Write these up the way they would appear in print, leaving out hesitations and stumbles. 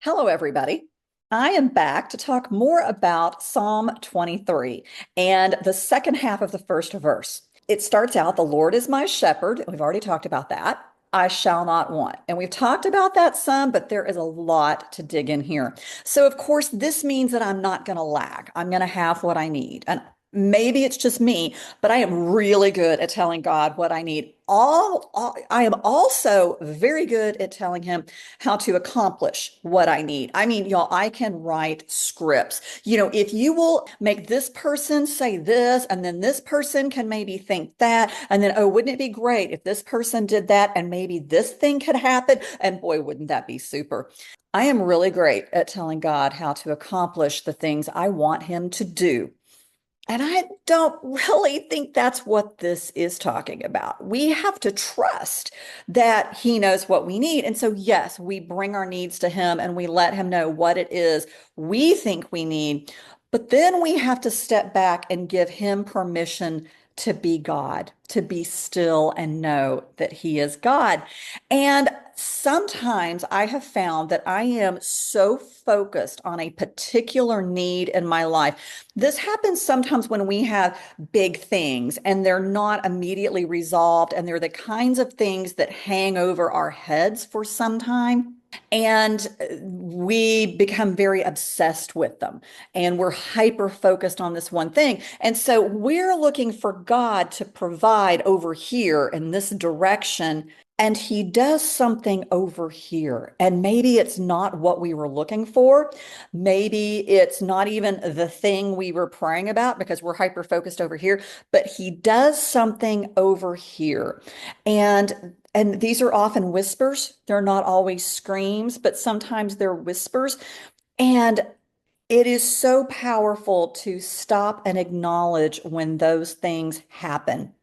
Hello, everybody. I am back to talk more about Psalm 23 and the second half of the first verse. It starts out, "The Lord is my shepherd." We've already talked about that. "I shall not want." And we've talked about that some, but there is a lot to dig in here. So, of course, this means that I'm not going to lack. I'm going to have what I need. And maybe it's just me, but I am really good at telling God what I need. I am also very good at telling him how to accomplish what I need. I mean, y'all, I can write scripts. If you will make this person say this, and then this person can maybe think that, and then, oh, wouldn't it be great if this person did that, and maybe this thing could happen? And boy, wouldn't that be super? I am really great at telling God how to accomplish the things I want him to do. And I don't really think that's what this is talking about. We have to trust that he knows what we need. And so, yes, we bring our needs to him and we let him know what it is we think we need. But then we have to step back and give him permission to be God, to be still and know that he is God. And sometimes I have found that I am so focused on a particular need in my life. This happens sometimes when we have big things and they're not immediately resolved, and they're the kinds of things that hang over our heads for some time. And we become very obsessed with them, and we're hyper focused on this one thing. And so we're looking for God to provide over here in this direction. And he does something over here. And maybe it's not what we were looking for. Maybe it's not even the thing we were praying about because we're hyper focused over here, but he does something over here. And these are often whispers. They're not always screams, but sometimes they're whispers. And it is so powerful to stop and acknowledge when those things happen,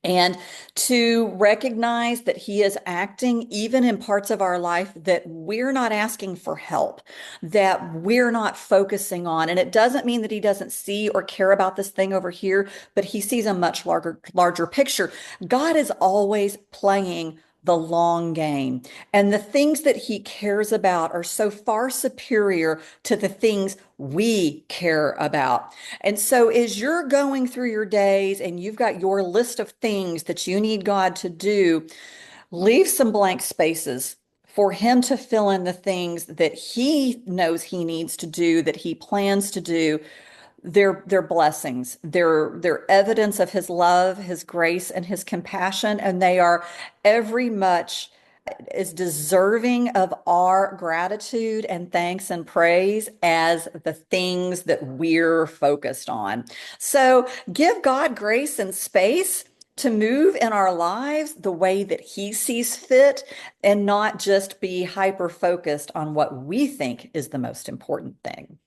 and to recognize that he is acting even in parts of our life that we're not asking for help, that we're not focusing on. And it doesn't mean that he doesn't see or care about this thing over here, but he sees a much larger picture. God is always playing the long game. And the things that he cares about are so far superior to the things we care about. And so, as you're going through your days and you've got your list of things that you need God to do, leave some blank spaces for him to fill in the things that he knows he needs to do, that he plans to do. They're blessings. They're evidence of his love, his grace, and his compassion, and they are every much is deserving of our gratitude and thanks and praise as the things that we're focused on. So give God grace and space to move in our lives the way that he sees fit, and not just be hyper focused on what we think is the most important thing.